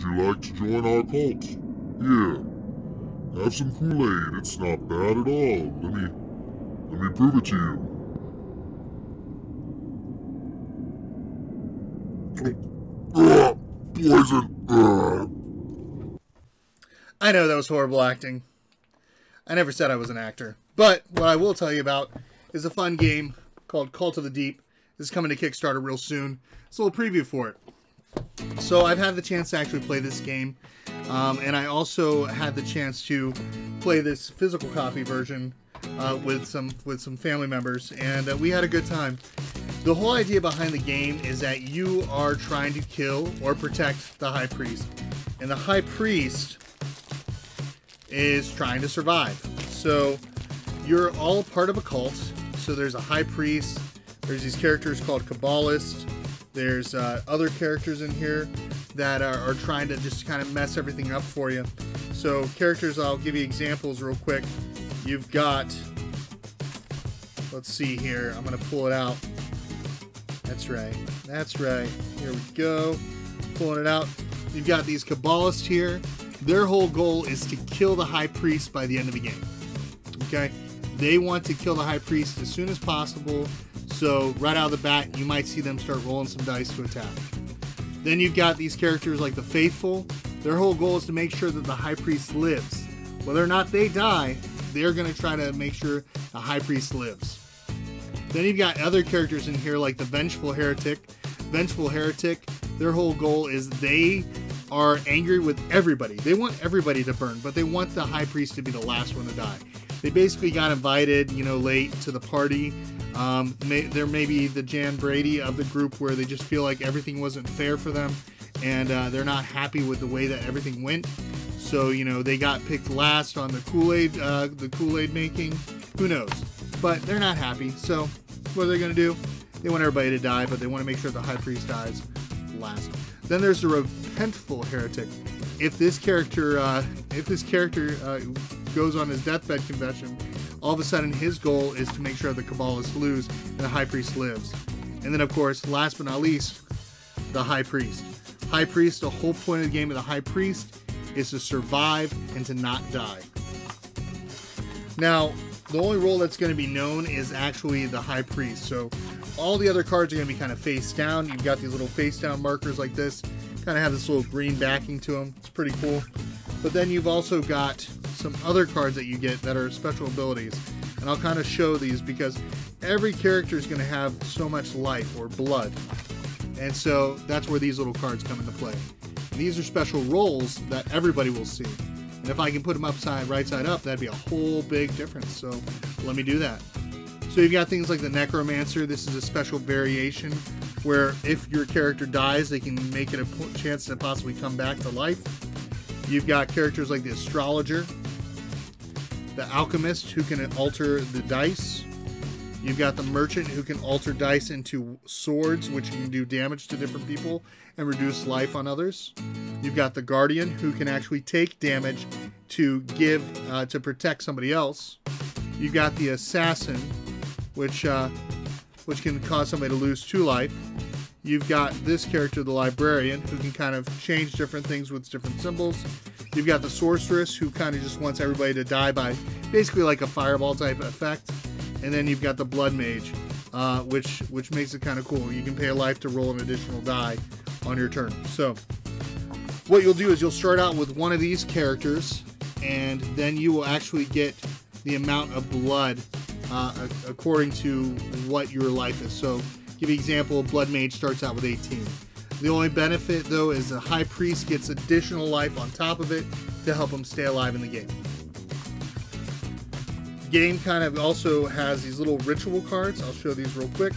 Would you like to join our cult? Here, have some Kool-Aid. It's not bad at all. Let me prove it to you. Poison. I know that was horrible acting. I never said I was an actor. But what I will tell you about is a fun game called Cult of the Deep. It's coming to Kickstarter real soon. It's a little preview for it. So I've had the chance to actually play this game. And I also had the chance to play this physical copy version with some family members. And we had a good time. The whole idea behind the game is that you are trying to kill or protect the High Priest. And the High Priest is trying to survive. So you're all part of a cult. So there's a High Priest. There's these characters called Kabbalists. There's other characters in here that are trying to just kind of mess everything up for you. So characters, I'll give you examples real quick. You've got, let's see here. I'm going to pull it out. That's right. That's right. Here we go. Pulling it out. You've got these Kabbalists here. Their whole goal is to kill the High Priest by the end of the game. Okay? They want to kill the High Priest as soon as possible. So right out of the bat, you might see them start rolling some dice to attack. Then you've got these characters like the Faithful. Their whole goal is to make sure that the High Priest lives. Whether or not they die, they're going to try to make sure the High Priest lives. Then you've got other characters in here like the Vengeful Heretic. Vengeful Heretic, their whole goal is they are angry with everybody. They want everybody to burn, but they want the High Priest to be the last one to die. They basically got invited, late to the party. They're maybe the Jan Brady of the group where they just feel like everything wasn't fair for them, and they're not happy with the way that everything went. So, they got picked last on the Kool-Aid making. Who knows? But they're not happy. So, what are they going to do? They want everybody to die, but they want to make sure the High Priest dies last. Then there's the Repentful Heretic. If this character goes on his deathbed confession, all of a sudden his goal is to make sure the Kabbalists lose and the High Priest lives. And then, of course, last but not least, the High Priest. High Priest, the whole point of the game of the High Priest is to survive and to not die. Now, the only role that's going to be known is actually the High Priest. So all the other cards are going to be kind of face down. You've got these little face down markers like this. Kind of have this little green backing to them. It's pretty cool. But then you've also got some other cards that you get that are special abilities. And I'll kind of show these because every character is going to have so much life or blood. And so that's where these little cards come into play. And these are special roles that everybody will see. And if I can put them right side up, that'd be a whole big difference. So let me do that. So you've got things like the Necromancer. This is a special variation where if your character dies, they can make it a chance to possibly come back to life. You've got characters like the Astrologer, the Alchemist, who can alter the dice. You've got the Merchant, who can alter dice into swords, which can do damage to different people and reduce life on others. You've got the Guardian, who can actually take damage to give to protect somebody else. You've got the Assassin, which can cause somebody to lose 2 life. You've got this character, the Librarian, who can kind of change different things with different symbols. You've got the Sorceress, who kind of just wants everybody to die by basically like a fireball type effect. And then you've got the Blood Mage, which makes it kind of cool. You can pay a life to roll an additional die on your turn. So what you'll do is you'll start out with one of these characters, and then you will actually get the amount of blood according to what your life is. So give you an example, Blood Mage starts out with 18. The only benefit, though, is the High Priest gets additional life on top of it to help him stay alive in the game. The game kind of also has these little ritual cards. I'll show these real quick.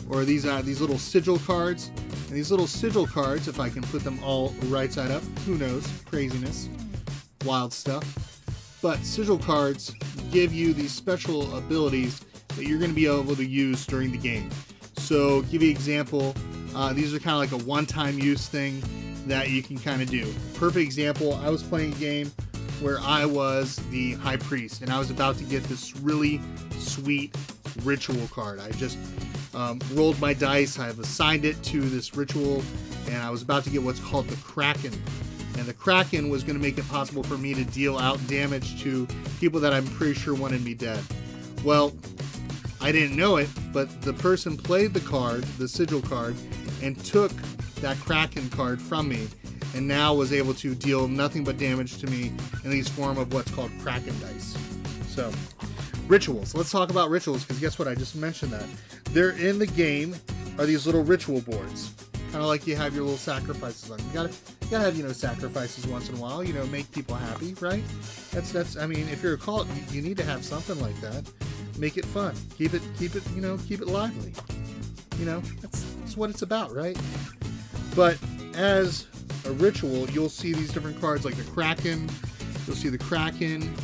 Or these little sigil cards. And these little sigil cards, if I can put them all right side up, who knows, craziness, wild stuff. But sigil cards give you these special abilities that you're going to be able to use during the game. So, give you an example, these are kind of like a one-time use thing that you can kind of do. Perfect example, I was playing a game where I was the High Priest, and I was about to get this really sweet ritual card. I just rolled my dice. I've assigned it to this ritual, and I was about to get what's called the Kraken. And the Kraken was going to make it possible for me to deal out damage to people that I'm pretty sure wanted me dead. Well, I didn't know it, but the person played the card, the sigil card, and took that Kraken card from me, and now was able to deal nothing but damage to me in these form of what's called Kraken dice. So, rituals. Let's talk about rituals, because guess what? I just mentioned that. They're in the game are these little ritual boards. Kind of like you have your little sacrifices on. You gotta have, you know, sacrifices once in a while, you know, make people happy, right? That's I mean, if you're a cult, you need to have something like that. Make it fun. Keep it, you know, keep it lively. You know, that's what it's about, right? But as a ritual, you'll see these different cards like the Kraken. You'll see the Kraken.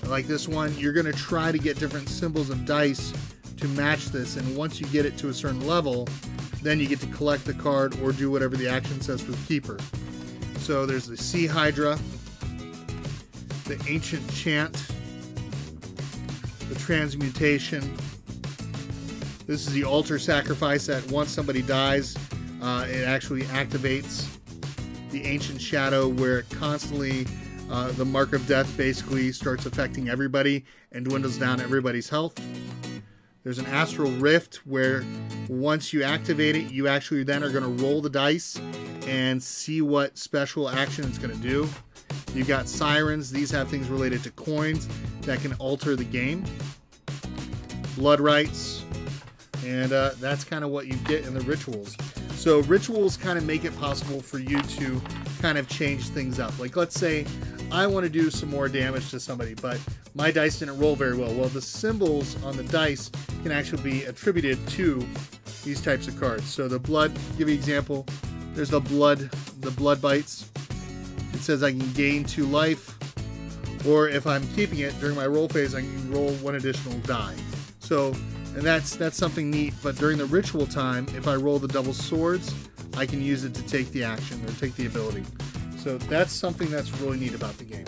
Like this one, you're going to try to get different symbols of dice to match this, and once you get it to a certain level, then you get to collect the card or do whatever the action says for the keeper. So there's the Sea Hydra, the Ancient Chant, the Transmutation. This is the altar sacrifice that once somebody dies, it actually activates. The Ancient Shadow, where it constantly, the mark of death basically starts affecting everybody and dwindles down everybody's health. There's an Astral Rift, where once you activate it, you actually then are going to roll the dice and see what special action it's going to do. You've got Sirens. These have things related to coins that can alter the game. Blood Rites. And that's kind of what you get in the rituals. So rituals kind of make it possible for you to kind of change things up. Like, let's say I want to do some more damage to somebody, but my dice didn't roll very well. Well, the symbols on the dice can actually be attributed to these types of cards. So the blood, give you an example. There's the blood bites. It says I can gain 2 life, or if I'm keeping it during my roll phase, I can roll 1 additional die. So, and that's something neat. But during the ritual time, if I roll the double swords, I can use it to take the action or take the ability. So that's something that's really neat about the game.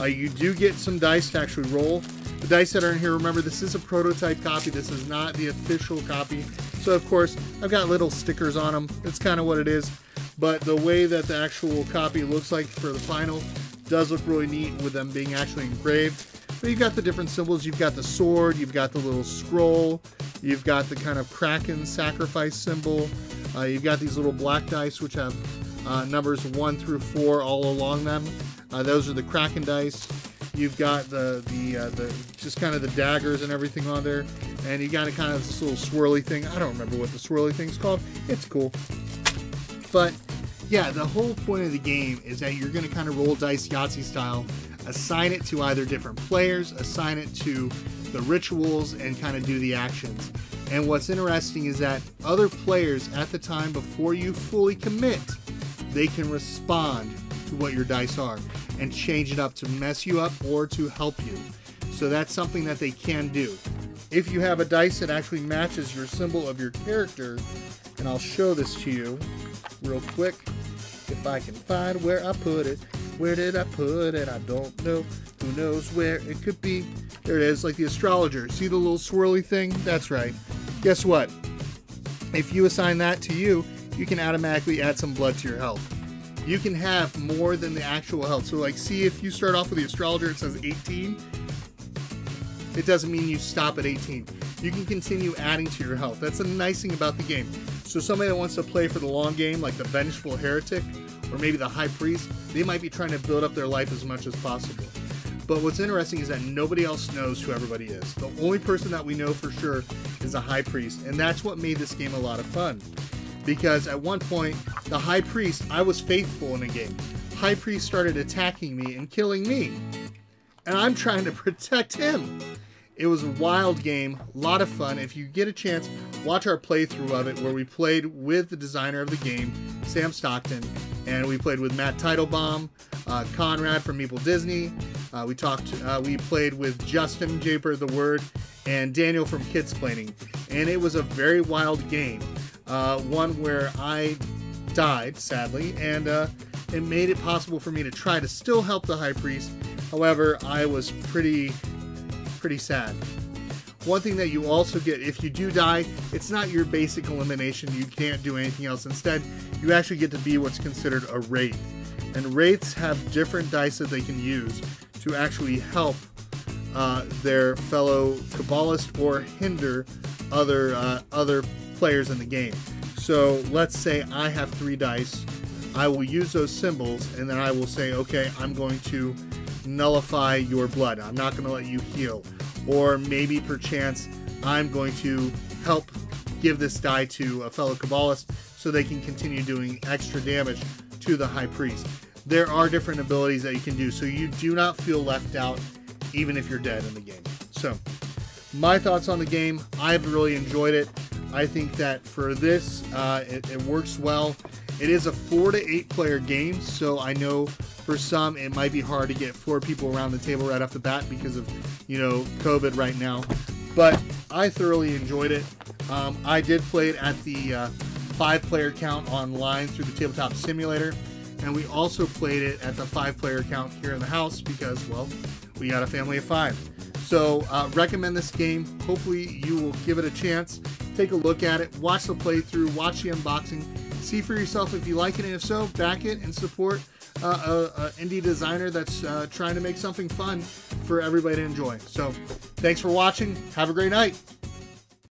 You do get some dice to actually roll. The dice that are in here, remember, this is a prototype copy. This is not the official copy. So, of course, I've got little stickers on them. It's kind of what it is. But the way that the actual copy looks like for the final does look really neat with them being actually engraved. But you've got the different symbols. You've got the sword. You've got the little scroll. You've got the kind of Kraken sacrifice symbol. You've got these little black dice, which have numbers 1 through 4 all along them. Those are the Kraken dice. You've got the just kind of the daggers and everything on there, and you got a kind of this little swirly thing. I don't remember what the swirly thing's called. It's cool. But yeah, the whole point of the game is that you're going to kind of roll dice Yahtzee style, assign it to either different players, assign it to the rituals, and kind of do the actions. And what's interesting is that other players at the time before you fully commit, they can respond to what your dice are and change it up to mess you up or to help you. So that's something that they can do. If you have a dice that actually matches your symbol of your character, and I'll show this to you real quick, if I can find where I put it. Where did I put it? I don't know. Who knows where it could be? There it is, like the astrologer. See the little swirly thing? That's right. Guess what? If you assign that to you, you can automatically add some blood to your health. You can have more than the actual health. So like, see, if you start off with the astrologer, it says 18. It doesn't mean you stop at 18. You can continue adding to your health. That's the nice thing about the game. So somebody that wants to play for the long game, like the Vengeful Heretic, or maybe the High Priest, they might be trying to build up their life as much as possible. But what's interesting is that nobody else knows who everybody is. The only person that we know for sure is the High Priest, and that's what made this game a lot of fun. Because at one point, the High Priest, I was faithful in a game. High Priest started attacking me and killing me. And I'm trying to protect him. It was a wild game, a lot of fun. If you get a chance, watch our playthrough of it where we played with the designer of the game, Sam Stockton, and we played with Matt Teitelbaum, Conrad from Meeple Disney. We played with Justin Japer the Word and Daniel from Kidsplaining, and it was a very wild game. One where I died, sadly, and it made it possible for me to try to still help the High Priest. However, I was pretty sad. One thing that you also get, if you do die, it's not your basic elimination. You can't do anything else. Instead, you actually get to be what's considered a wraith. And wraiths have different dice that they can use to actually help their fellow Kabbalist or hinder other players in the game. So let's say I have 3 dice. I will use those symbols, and then I will say, okay, I'm going to nullify your blood. I'm not going to let you heal. Or maybe perchance I'm going to help give this die to a fellow Kabbalist so they can continue doing extra damage to the High Priest. There are different abilities that you can do, so you do not feel left out even if you're dead in the game. So, my thoughts on the game, I've really enjoyed it. I think that for this, it works well. It is a 4 to 8 player game, so I know for some it might be hard to get 4 people around the table right off the bat because of, COVID right now. But I thoroughly enjoyed it. I did play it at the 5-player count online through the Tabletop Simulator, and we also played it at the 5-player count here in the house because, well, we got a family of 5. So recommend this game. Hopefully you will give it a chance. Take a look at it, watch the playthrough, watch the unboxing, see for yourself if you like it, and if so, back it and support an indie designer that's trying to make something fun for everybody to enjoy. So thanks for watching. Have a great night.